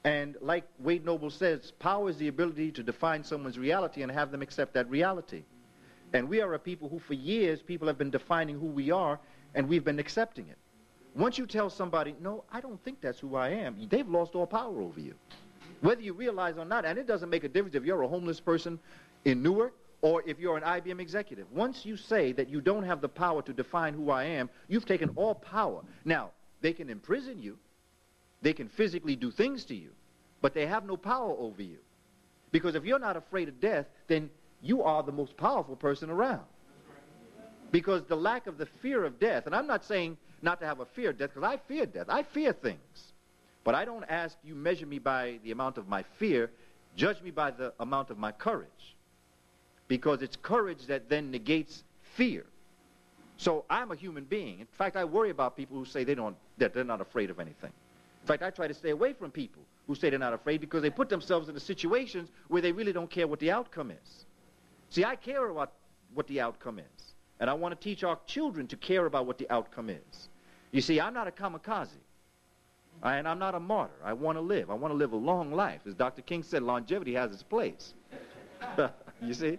And like Wade Noble says, power is the ability to define someone's reality and have them accept that reality. And we are a people who for years, people have been defining who we are, and we've been accepting it. Once you tell somebody, no, I don't think that's who I am, they've lost all power over you. Whether you realize or not, and it doesn't make a difference if you're a homeless person in Newark or if you're an IBM executive. Once you say that you don't have the power to define who I am, you've taken all power. Now, they can imprison you, they can physically do things to you, but they have no power over you. Because if you're not afraid of death, then you are the most powerful person around. Because the lack of the fear of death, and I'm not saying not to have a fear of death, because I fear death. I fear things. But I don't ask you measure me by the amount of my fear. Judge me by the amount of my courage. Because it's courage that then negates fear. So I'm a human being. In fact, I worry about people who say that they're not afraid of anything. In fact, I try to stay away from people who say they're not afraid because they put themselves into situations where they really don't care what the outcome is. See, I care about what the outcome is. And I want to teach our children to care about what the outcome is. You see, I'm not a kamikaze. And I'm not a martyr. I want to live. I want to live a long life. As Dr. King said, longevity has its place. You see?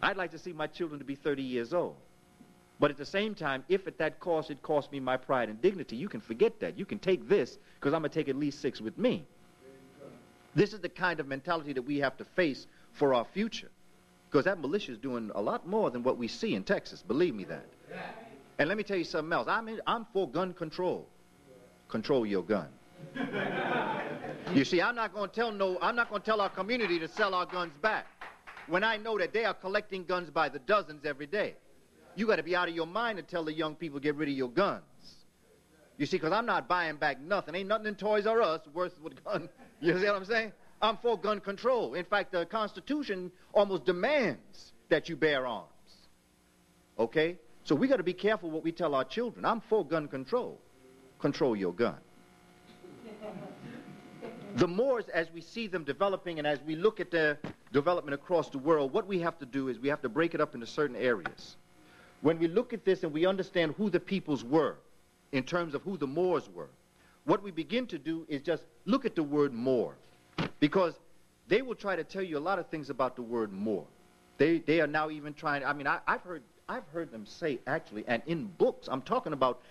I'd like to see my children to be 30 years old. But at the same time, if at that cost it costs me my pride and dignity, you can forget that. You can take this, because I'm going to take at least 6 with me. This is the kind of mentality that we have to face for our future. Because that militia is doing a lot more than what we see in Texas. Believe me that. And let me tell you something else. I'm for gun control. Control your gun. You see, I'm not going to tell our community to sell our guns back when I know that they are collecting guns by the dozens every day. You got to be out of your mind to tell the young people get rid of your guns. You see, because I'm not buying back nothing. Ain't nothing in Toys R Us worth with gun. You see what I'm saying? I'm for gun control. In fact, the Constitution almost demands that you bear arms. Okay? So we got to be careful what we tell our children. I'm for gun control. Control your gun. The Moors, as we see them developing and as we look at their development across the world, what we have to do is we have to break it up into certain areas. When we look at this and we understand who the peoples were in terms of who the Moors were, what we begin to do is just look at the word Moor. Because they will try to tell you a lot of things about the word Moor. They are now even trying, I mean, I've heard them say actually, and in books, I'm talking about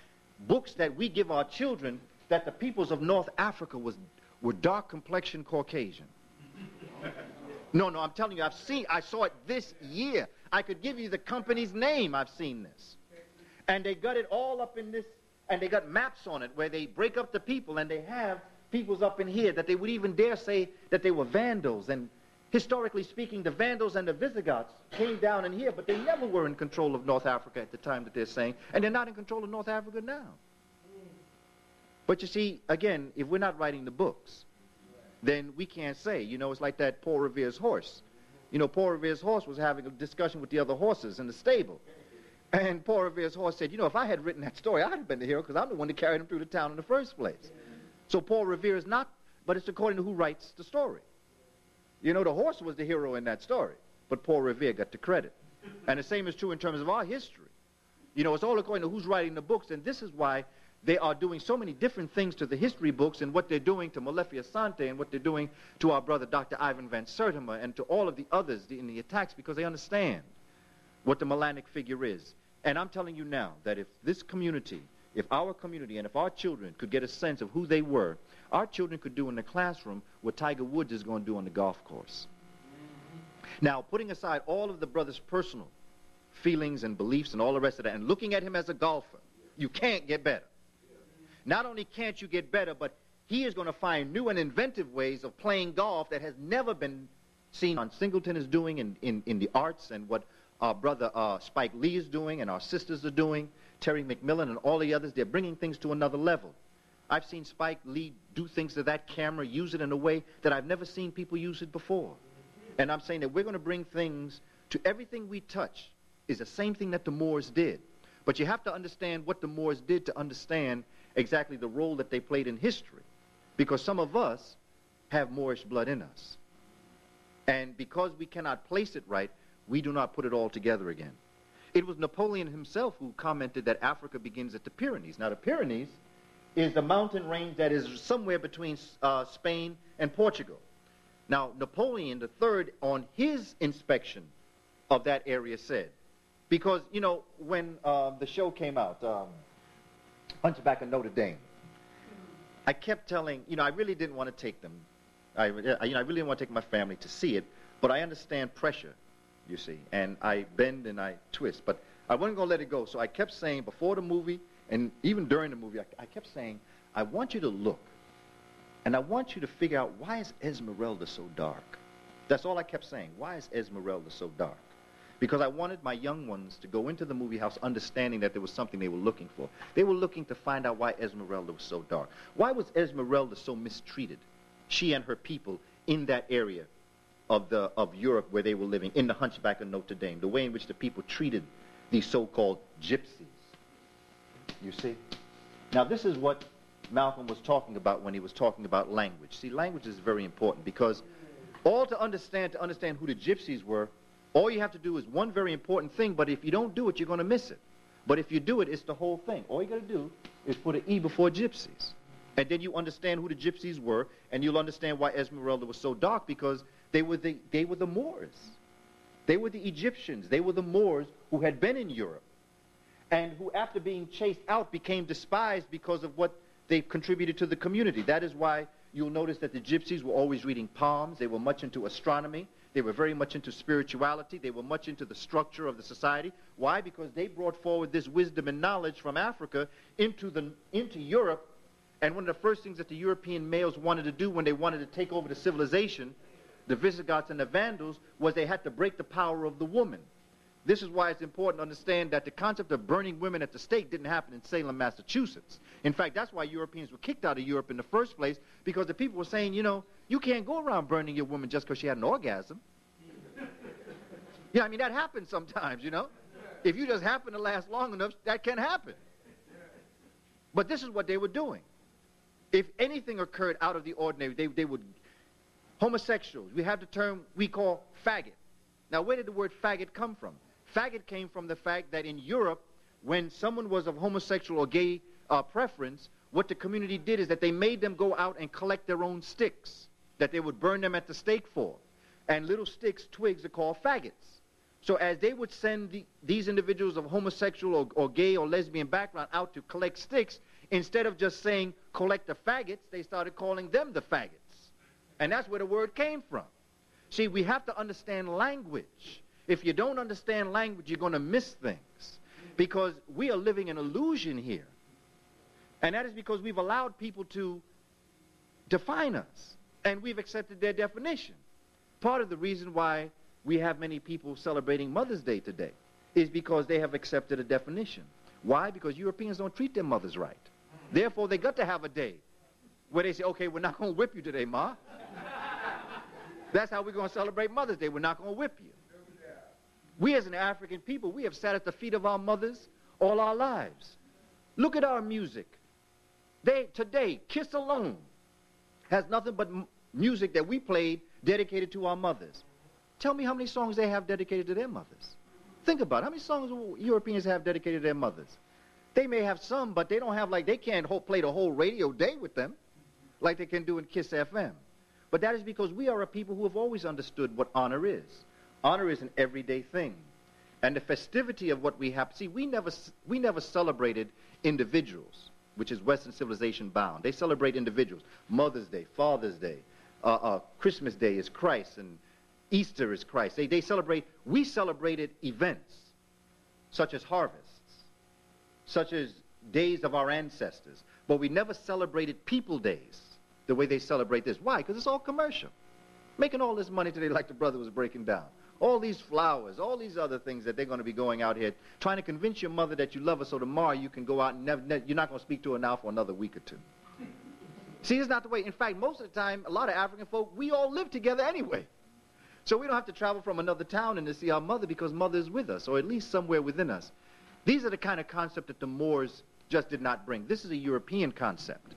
books that we give our children, that the peoples of North Africa were dark complexion Caucasian. No, I'm telling you, I saw it this year. I could give you the company's name. I've seen this. And they got it all up in this, and they got maps on it where they break up the people, and they have peoples up in here that they would even dare say that they were Vandals. And historically speaking, the Vandals and the Visigoths came down in here, but they never were in control of North Africa at the time that they're saying, and they're not in control of North Africa now. But you see, again, if we're not writing the books, then we can't say. You know, it's like that Paul Revere's horse. You know, Paul Revere's horse was having a discussion with the other horses in the stable. And Paul Revere's horse said, you know, if I had written that story, I'd have been the hero because I'm the one that carried him through the town in the first place. So Paul Revere is not, but it's according to who writes the story. You know, the horse was the hero in that story, but Paul Revere got the credit. And the same is true in terms of our history. You know, it's all according to who's writing the books, and this is why they are doing so many different things to the history books and what they're doing to Molefi Asante and what they're doing to our brother Dr. Ivan Van Sertima and to all of the others in the attacks, because they understand what the Melanic figure is. And I'm telling you now that if this community, if our community and if our children could get a sense of who they were, our children could do in the classroom what Tiger Woods is going to do on the golf course. Now, putting aside all of the brother's personal feelings and beliefs and all the rest of that, and looking at him as a golfer, you can't get better. Not only can't you get better, but he is going to find new and inventive ways of playing golf that has never been seen. On Singleton is doing in the arts, and what our brother Spike Lee is doing, and our sisters are doing, Terry McMillan and all the others, they're bringing things to another level. I've seen Spike Lee do things to that camera, use it in a way that I've never seen people use it before. And I'm saying that we're going to bring things to everything we touch is the same thing that the Moors did. But you have to understand what the Moors did to understand exactly the role that they played in history. Because some of us have Moorish blood in us. And because we cannot place it right, we do not put it all together again. It was Napoleon himself who commented that Africa begins at the Pyrenees. Now, the Pyrenees is the mountain range that is somewhere between Spain and Portugal. Now, Napoleon III, on his inspection of that area, said, because, you know, when the show came out, Hunchback of Notre Dame, I kept telling, you know, I really didn't want to take them. I really didn't want to take my family to see it, but I understand pressure, you see, and I bend and I twist, but I wasn't going to let it go. So I kept saying before the movie and even during the movie, I kept saying, I want you to look, and I want you to figure out, why is Esmeralda so dark? That's all I kept saying. Why is Esmeralda so dark? Because I wanted my young ones to go into the movie house understanding that there was something they were looking for. They were looking to find out why Esmeralda was so dark. Why was Esmeralda so mistreated, she and her people, in that area of Europe where they were living, in the Hunchback of Notre Dame, the way in which the people treated these so-called gypsies? You see? Now, this is what Malcolm was talking about when he was talking about language. See, language is very important, because to understand who the gypsies were, all you have to do is one very important thing, but if you don't do it, you're going to miss it. But if you do it, it's the whole thing. All you got to do is put an E before gypsies. And then you understand who the gypsies were, and you'll understand why Esmeralda was so dark, because they were the Moors. They were the Egyptians. They were the Moors who had been in Europe, and who, after being chased out, became despised because of what they contributed to the community. That is why you'll notice that the gypsies were always reading palms. They were much into astronomy. They were very much into spirituality. They were much into the structure of the society. Why? Because they brought forward this wisdom and knowledge from Africa into Europe. And one of the first things that the European males wanted to do when they wanted to take over the civilization, the Visigoths and the Vandals, was they had to break the power of the woman. This is why it's important to understand that the concept of burning women at the stake didn't happen in Salem, Massachusetts. In fact, that's why Europeans were kicked out of Europe in the first place, because the people were saying, you know, you can't go around burning your woman just because she had an orgasm. Yeah, I mean, that happens sometimes, you know. If you just happen to last long enough, that can happen. But this is what they were doing. If anything occurred out of the ordinary, they would... Homosexuals, we have the term we call faggot. Now, where did the word faggot come from? Faggot came from the fact that in Europe, when someone was of homosexual or gay preference, what the community did is that they made them go out and collect their own sticks that they would burn them at the stake for. And little sticks, twigs, are called faggots. So as they would send these individuals of homosexual or gay or lesbian background out to collect sticks, instead of just saying, collect the faggots, they started calling them the faggots. And that's where the word came from. See, we have to understand language. If you don't understand language, you're going to miss things. Because we are living an illusion here. And that is because we've allowed people to define us. And we've accepted their definition. Part of the reason why we have many people celebrating Mother's Day today is because they have accepted a definition. Why? Because Europeans don't treat their mothers right. Therefore, they got to have a day where they say, okay, we're not going to whip you today, Ma. That's how we're going to celebrate Mother's Day. We're not going to whip you. We as an African people, we have sat at the feet of our mothers all our lives. Look at our music. Today, Kiss Alone has nothing but music that we played dedicated to our mothers. Tell me how many songs they have dedicated to their mothers. Think about it. How many songs Europeans have dedicated to their mothers? They may have some, but they don't have, like, they can't play the whole radio day with them like they can do in Kiss FM. But that is because we are a people who have always understood what honor is. Honor is an everyday thing. And the festivity of what we have, see, we never celebrated individuals, which is Western civilization bound. They celebrate individuals. Mother's Day, Father's Day, Christmas Day is Christ, and Easter is Christ. We celebrated events such as harvests, such as days of our ancestors. But we never celebrated people days the way they celebrate this. Why? Because it's all commercial. Making all this money today, like the brother was breaking down. All these flowers, all these other things that they're going to be going out here trying to convince your mother that you love her so tomorrow you can go out and you're not going to speak to her now for another week or two. See, it's not the way. In fact, most of the time, a lot of African folk, we all live together anyway. So we don't have to travel from another town and to see our mother because mother is with us, or at least somewhere within us. These are the kind of concept that the Moors just did not bring. This is a European concept.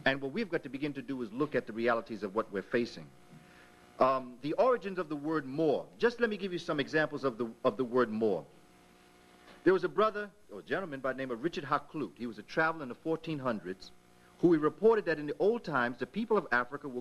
And what we've got to begin to do is look at the realities of what we're facing. The origins of the word Moor. Just let me give you some examples of the word Moor. There was a brother, or a gentleman by the name of Richard Hakluyt. He was a traveler in the 1400s, who he reported that in the old times, the people of Africa were